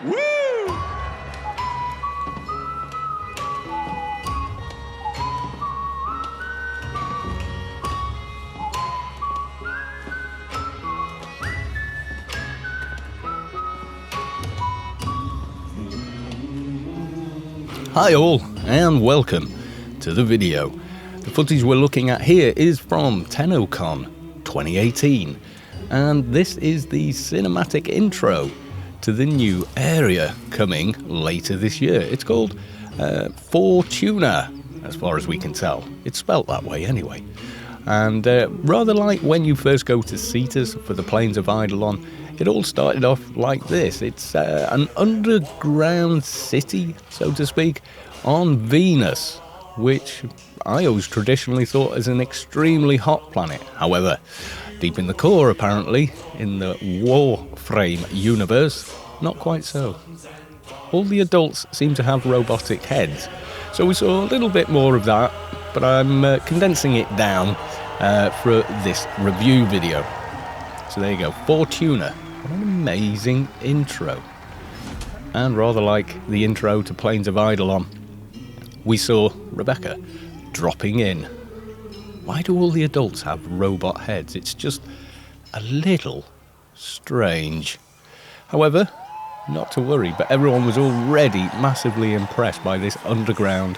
Woo! Hi all, and welcome to the video. The footage we're looking at here is from Tennocon 2018, and this is the cinematic intro to the new area coming later this year. It's called Fortuna, as far as we can tell. It's spelt that way anyway. And rather like when you first go to Cetus for the Plains of Eidolon, it all started off like this. It's an underground city, so to speak, on Venus, which I always traditionally thought as an extremely hot planet. However, deep in the core, apparently, in the Warframe universe, not quite so. All the adults seem to have robotic heads, so we saw a little bit more of that, but I'm condensing it down for this review video. So there you go, Fortuna. What an amazing intro. And rather like the intro to Plains of Eidolon, we saw Rebecca dropping in. Why do all the adults have robot heads? It's just a little strange. However, not to worry, but everyone was already massively impressed by this underground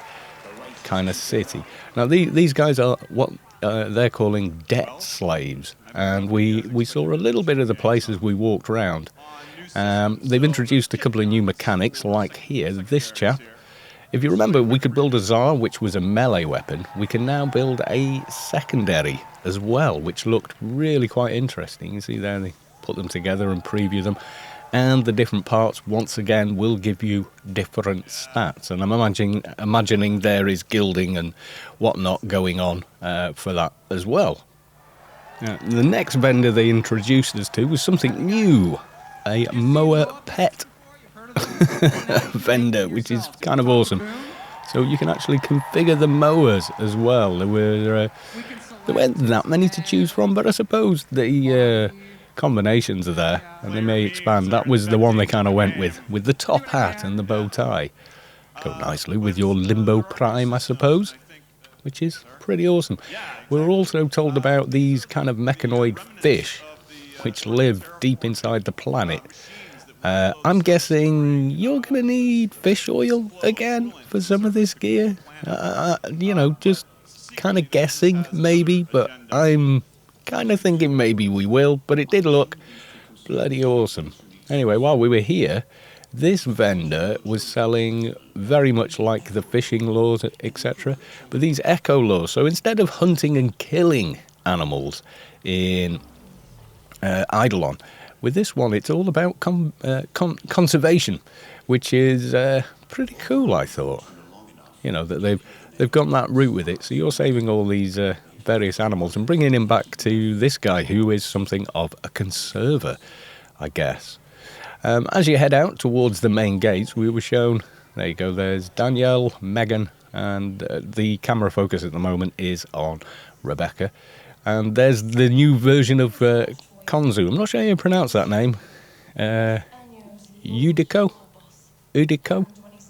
kind of city. Now these guys are what they're calling debt slaves, and we saw a little bit of the places we walked around. They've introduced a couple of new mechanics, like here, this chap. If you remember, we could build a Tsar, which was a melee weapon. We can now build a secondary as well, which looked really quite interesting. You see there, they put them together and preview them. And the different parts, once again, will give you different stats. And I'm imagining there is gilding and whatnot going on for that as well. The next vendor they introduced us to was something new, a mower pet vendor, which is kind of awesome. So you can actually configure the mowers as well. There weren't that many to choose from, but I suppose the combinations are there, and they may expand. That was the one they kind of went with the top hat and the bow tie. Go nicely with your Limbo Prime, I suppose, which is pretty awesome. We're also told about these kind of mechanoid fish, which live deep inside the planet. I'm guessing you're going to need fish oil again for some of this gear. Just kind of guessing maybe, but I'm kind of thinking maybe we will, but it did look bloody awesome. Anyway, while we were here, this vendor was selling very much like the fishing lures, etc., but these eco lures. So instead of hunting and killing animals in Eidolon, with this one, it's all about conservation, which is pretty cool, I thought. You know, that they've gone that route with it. So you're saving all these various animals and bringing him back to this guy, who is something of a conserver, I guess. As you head out towards the main gates, we were shown, there you go, there's Danielle, Megan, and the camera focus at the moment is on Rebecca. And there's the new version of Konzu. I'm not sure how you pronounce that name. Udiko?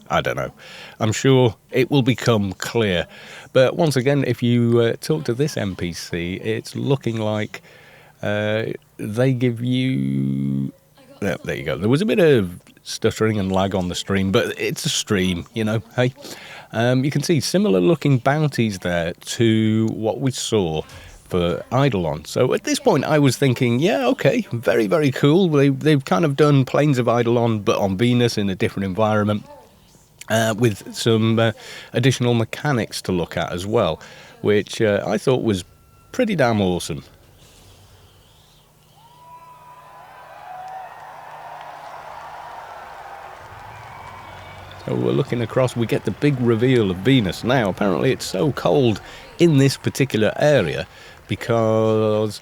I don't know. I'm sure it will become clear. But once again, if you talk to this NPC, it's looking like they give you... There you go. There was a bit of stuttering and lag on the stream, but it's a stream, you know, hey. You can see similar looking bounties there to what we saw for Eidolon. So at this point I was thinking, yeah, okay, very, very cool. They've kind of done Plains of Eidolon, but on Venus in a different environment, with some additional mechanics to look at as well, which I thought was pretty damn awesome. So we're looking across, we get the big reveal of Venus. Now, apparently it's so cold in this particular area because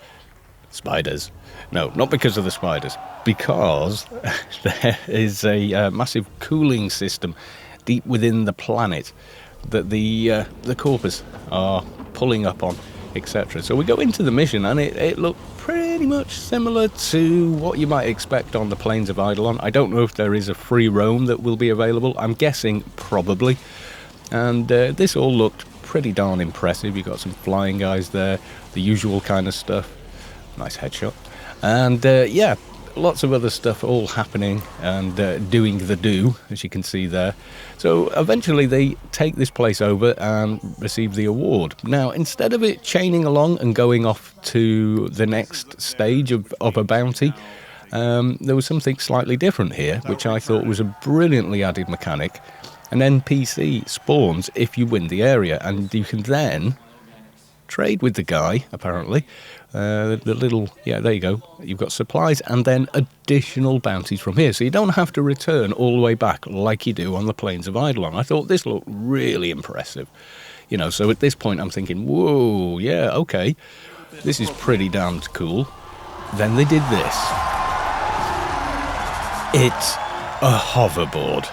spiders. No, not because of the spiders. Because there is a massive cooling system deep within the planet that the corpus are pulling up on. etc. So we go into the mission, and it looked pretty much similar to what you might expect on the Plains of Eidolon. I don't know if there is a free roam that will be available. I'm guessing probably. And this all looked pretty darn impressive. You got some flying guys there, the usual kind of stuff. Nice headshot. And yeah, lots of other stuff all happening and doing the do, as you can see there. So eventually they take this place over and receive the award. Now, instead of it chaining along and going off to the next stage of a bounty, there was something slightly different here, which I thought was a brilliantly added mechanic. An NPC spawns if you win the area, and you can then trade with the guy, apparently. The little, yeah, there you go. You've got supplies and then additional bounties from here. So you don't have to return all the way back like you do on the Plains of Eidolon. I thought this looked really impressive. You know, so at this point I'm thinking, whoa, yeah, okay. This is pretty damned cool. Then they did this. It's a hoverboard.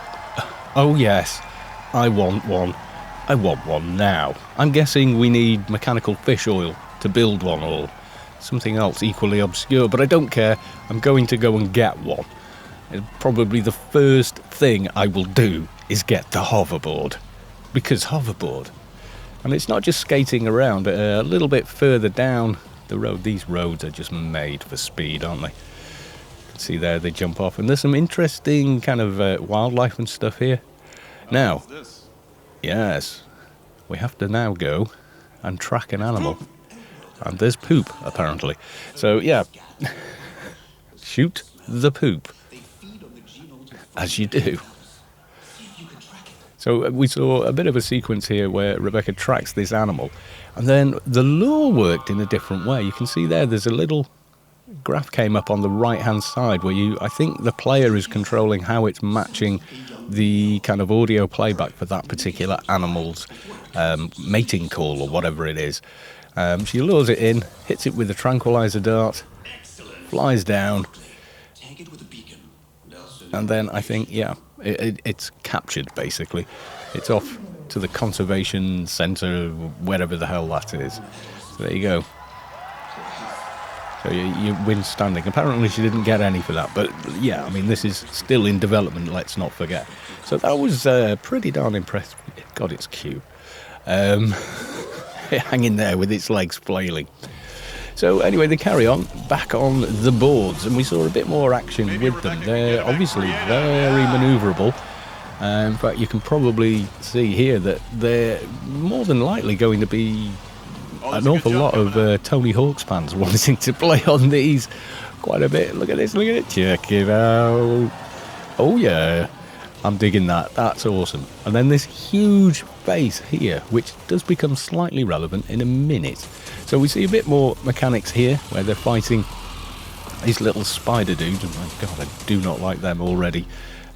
Oh yes, I want one. I want one now. I'm guessing we need mechanical fish oil to build one, or something else equally obscure, but I don't care. I'm going to go and get one. Probably the first thing I will do is get the hoverboard. Because hoverboard. And it's not just skating around, but a little bit further down the road. These roads are just made for speed, aren't they? You can see there they jump off. And there's some interesting kind of wildlife and stuff here. Now, yes, we have to now go and track an animal. And there's poop, apparently. So, yeah, shoot the poop, as you do. So we saw a bit of a sequence here where Rebecca tracks this animal, and then the lure worked in a different way. You can see there's a little graph came up on the right-hand side where I think the player is controlling how it's matching the kind of audio playback for that particular animal's mating call or whatever it is. She lures it in, hits it with a tranquilizer dart, flies down, and then I think, yeah, it's captured basically. It's off to the conservation centre, wherever the hell that is. So there you go. So you win standing. Apparently she didn't get any for that, but yeah, I mean, this is still in development, let's not forget. So that was pretty darn impressive. God, it's cute. Hanging there with its legs flailing. So anyway, they carry on back on the boards, and we saw a bit more action with them. They're obviously very manoeuvrable. In fact, you can probably see here that they're more than likely going to be an awful lot of Tony Hawk's fans wanting to play on these quite a bit. Look at this, look at it, check it out. Oh yeah, I'm digging that, that's awesome. And then this huge face here, which does become slightly relevant in a minute. So we see a bit more mechanics here, where they're fighting these little spider dudes. And my God, I do not like them already.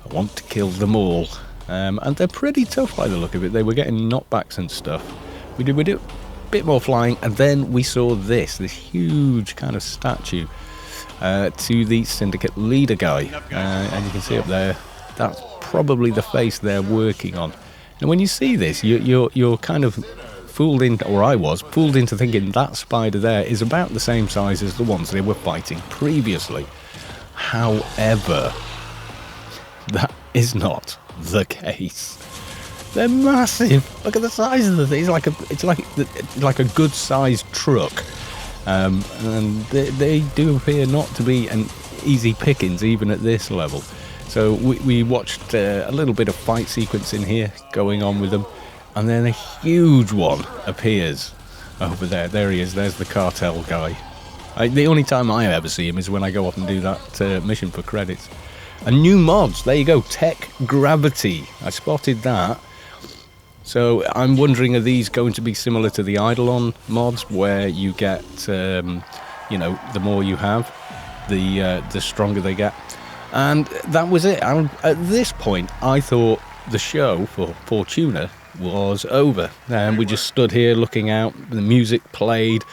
I want to kill them all. And they're pretty tough by the look of it. They were getting knockbacks and stuff. We did a bit more flying, and then we saw this huge kind of statue to the syndicate leader guy. And you can see up there, that's probably the face they're working on. And when you see this, you're kind of fooled in, or I was fooled into thinking that spider there is about the same size as the ones they were fighting previously. However, that is not the case. They're massive. Look at the size of the thing. It's like a good-sized truck, and they do appear not to be an easy pickings even at this level. So we watched a little bit of fight sequence in here going on with them, and then a huge one appears over there. There he is. There's the cartel guy. The only time I ever see him is when I go off and do that mission for credits. And new mods. There you go. Tech Gravity. I spotted that. So I'm wondering, are these going to be similar to the Eidolon mods, where you get, you know, the more you have, the stronger they get? And that was it. At this point, I thought the show for Fortuna was over. And we just stood here looking out. The music played.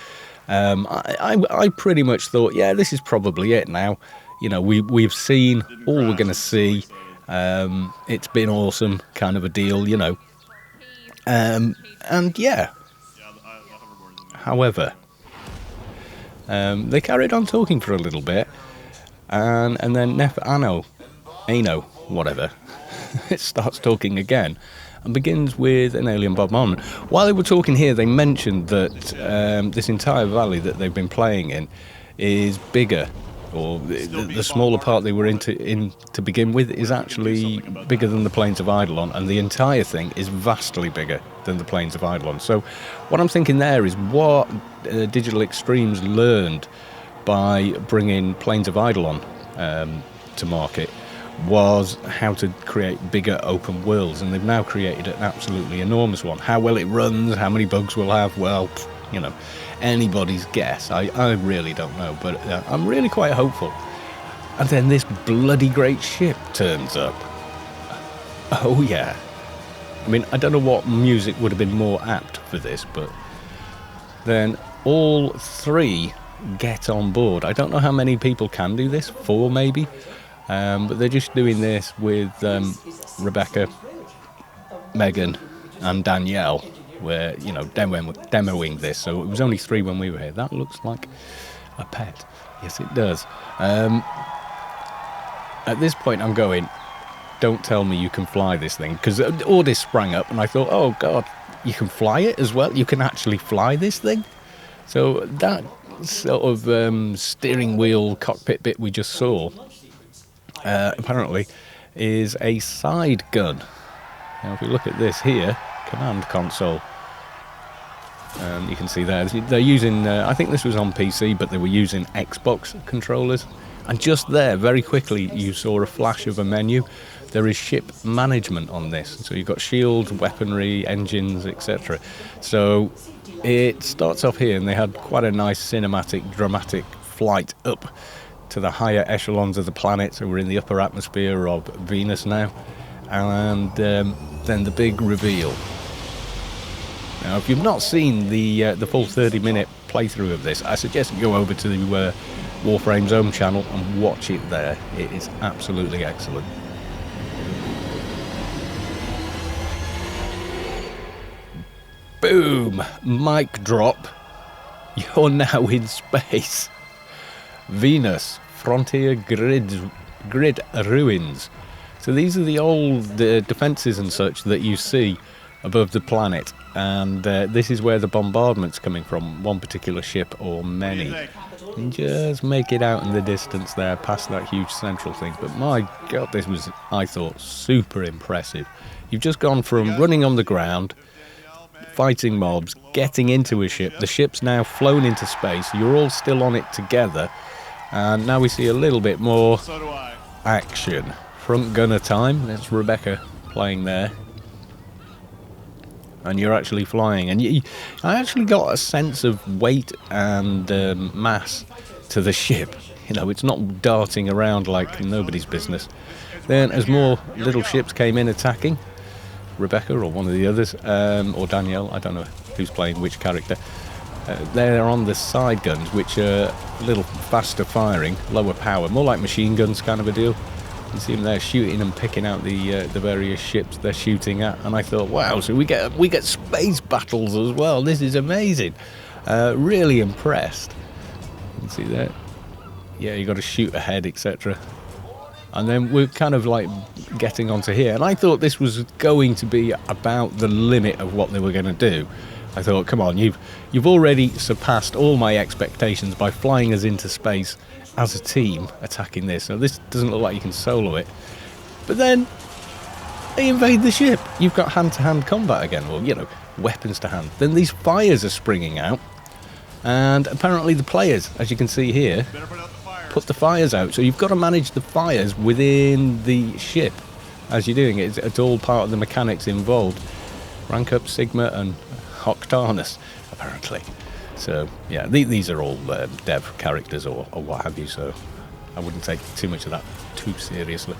I pretty much thought, yeah, this is probably it now. You know, we've seen all we're going to see. It's been awesome, kind of a deal, you know. And yeah, However, they carried on talking for a little bit, and then Ano, whatever, it starts talking again and begins with an alien bombardment. While they were talking here, they mentioned that this entire valley that they've been playing in is bigger, or the smaller part they were in to begin with is actually bigger than the Plains of Eidolon, and the entire thing is vastly bigger than the Plains of Eidolon. So what I'm thinking there is what Digital Extremes learned by bringing Plains of Eidolon to market was how to create bigger open worlds, and they've now created an absolutely enormous one. How well it runs, how many bugs we'll have, well, you know, anybody's guess. I really don't know, but I'm really quite hopeful. And then this bloody great ship turns up. Oh yeah. I mean, I don't know what music would have been more apt for this, but then all three get on board. I don't know how many people can do this, 4 maybe, but they're just doing this with Rebecca, Megan and Danielle, where, you know, demoing this. So it was only 3 when we were here. That looks like a pet. Yes, it does. At this point I'm going, don't tell me you can fly this thing, because all this sprang up and I thought, oh god, you can fly it as well? You can actually fly this thing? So that sort of steering wheel cockpit bit we just saw apparently is a side gun. Now if we look at this here, command console, you can see there they're using I think this was on PC, but they were using Xbox controllers, and just there very quickly you saw a flash of a menu. There is ship management on this, so you've got shields, weaponry, engines, etc. So it starts off here, and they had quite a nice cinematic, dramatic flight up to the higher echelons of the planet. So we're in the upper atmosphere of Venus now, and then the big reveal. Now, if you've not seen the full 30-minute playthrough of this, I suggest you go over to the Warframe's own channel and watch it there. It is absolutely excellent. Boom! Mic drop. You're now in space. Venus, frontier grid ruins. So these are the old defences and such that you see above the planet, and this is where the bombardment's coming from, one particular ship or many. And just make it out in the distance there, past that huge central thing. But my god, this was, I thought, super impressive. You've just gone from running on the ground, fighting mobs, getting into a ship. The ship's now flown into space. You're all still on it together, and now we see a little bit more action. Front gunner time. That's Rebecca playing there, and you're actually flying. And I actually got a sense of weight and mass to the ship. You know, it's not darting around like nobody's business. Then as more little ships came in attacking, Rebecca or one of the others, or Danielle, I don't know who's playing which character, they're on the side guns, which are a little faster firing, lower power, more like machine guns kind of a deal. You see them there shooting and picking out the various ships they're shooting at, and I thought, wow, so we get space battles as well. This is amazing. Really impressed. You can see that. Yeah, you got to shoot ahead, etc. And then we're kind of like getting onto here, and I thought this was going to be about the limit of what they were going to do. I thought, come on, you've already surpassed all my expectations by flying us into space as a team attacking this. So this doesn't look like you can solo it. But then they invade the ship. You've got hand-to-hand combat again, well, you know, weapons to hand. Then these fires are springing out, and apparently the players, as you can see here, put the fires out. So you've got to manage the fires within the ship as you're doing it. It's all part of the mechanics involved. Rank up Sigma and Octanus, apparently. So yeah, these are all dev characters or what have you, so I wouldn't take too much of that too seriously.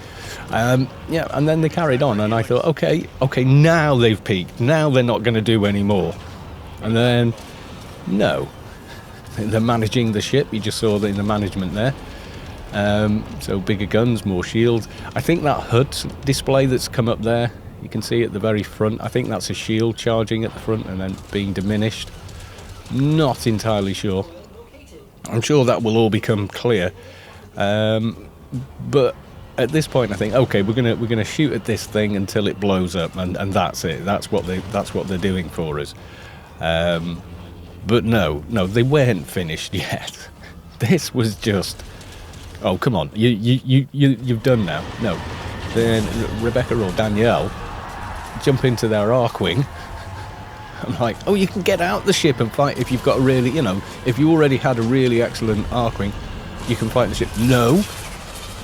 Yeah, and then they carried on, and I thought, okay, now they've peaked. Now they're not going to do any more. And then, no. They're managing the ship. You just saw in the management there. So bigger guns, more shields. I think that HUD display that's come up there, you can see at the very front, I think that's a shield charging at the front and then being diminished. Not entirely sure. I'm sure that will all become clear. But at this point, I think, okay, we're gonna shoot at this thing until it blows up, and that's it. That's what they're doing for us. But no, they weren't finished yet. This was just, oh come on, you've done now. No, then Rebecca or Danielle jump into their Arkwing. I'm like, oh, you can get out the ship and fight if you've got a really, if you already had a really excellent Arkwing, you can fight the ship. No,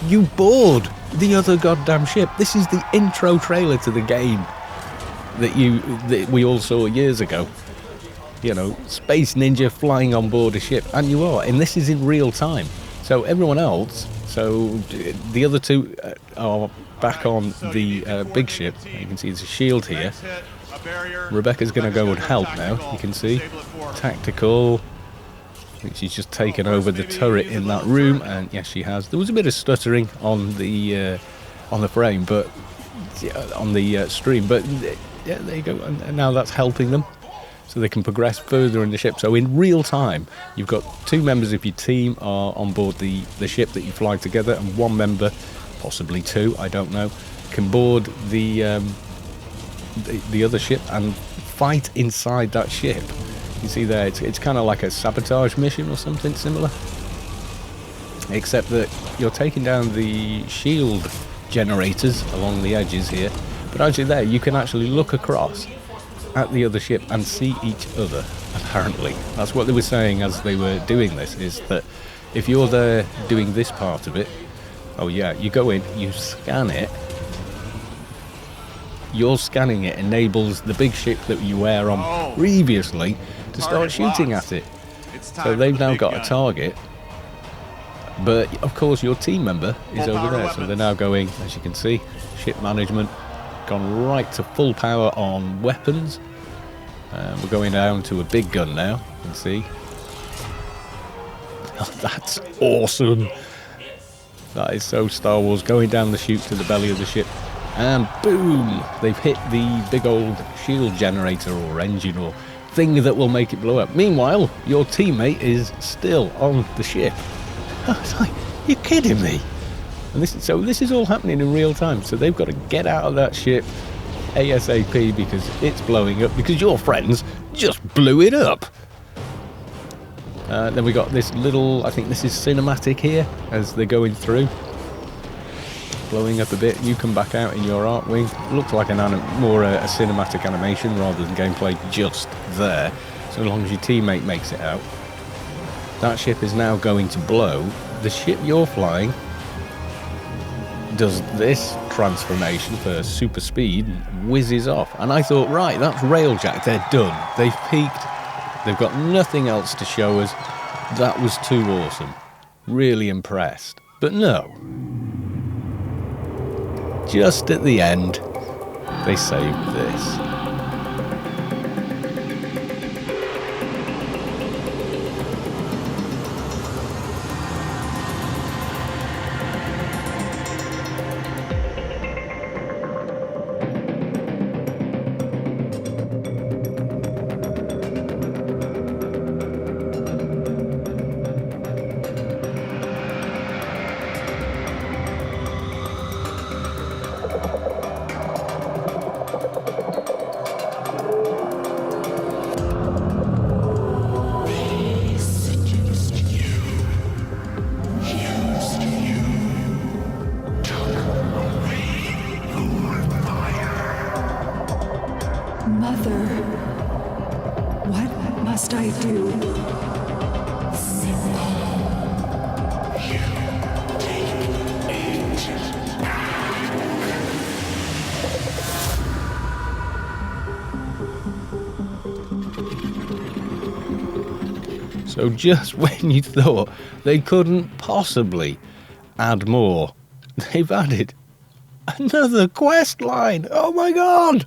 you board the other goddamn ship. This is the intro trailer to the game that we all saw years ago. Space Ninja flying on board a ship, and you are, and this is in real time. So everyone else, the other two are back on the big ship. You can see there's a shield here. Rebecca's going to go and help now. You can see tactical. I think she's just taken over the turret in that room, and yes, she has. There was a bit of stuttering on the frame, but on the stream. But yeah, there you go. And now that's helping them, so they can progress further in the ship. So in real time, you've got 2 members of your team are on board the ship that you fly together, and 1 member, possibly 2, I don't know, can board the other ship and fight inside that ship. You see there, it's kind of like a sabotage mission or something similar, except that you're taking down the shield generators along the edges here. But actually there, you can actually look across at the other ship and see each other, apparently. That's what they were saying as they were doing this, is that if you're there doing this part of it, oh yeah, you go in, you scan it. Your scanning it enables the big ship that you were on previously to start shooting at it. So they've now got a target, but of course your team member is over there. So they're now going, as you can see, ship management, gone right to full power on weapons. We're going down to a big gun now, you can see. Oh, that's awesome. That is so Star Wars, going down the chute to the belly of the ship. And boom, they've hit the big old shield generator or engine or thing that will make it blow up. Meanwhile, your teammate is still on the ship. I was like, you're kidding me. And this is all happening in real time. So they've got to get out of that ship ASAP because it's blowing up, because your friends just blew it up. Then we got this little, I think this is cinematic here as they're going through. Blowing up a bit, you come back out in your Arkwing. Looks like more a cinematic animation rather than gameplay just there, so long as your teammate makes it out. That ship is now going to blow. The ship you're flying does this transformation for super speed, whizzes off, and I thought, right, that's Railjack, they're done. They've peaked, they've got nothing else to show us. That was too awesome. Really impressed. But no. Just at the end, they saved this. Mother, what must I do? Simple. You take it back. So just when you thought they couldn't possibly add more, they've added another quest line. Oh my god!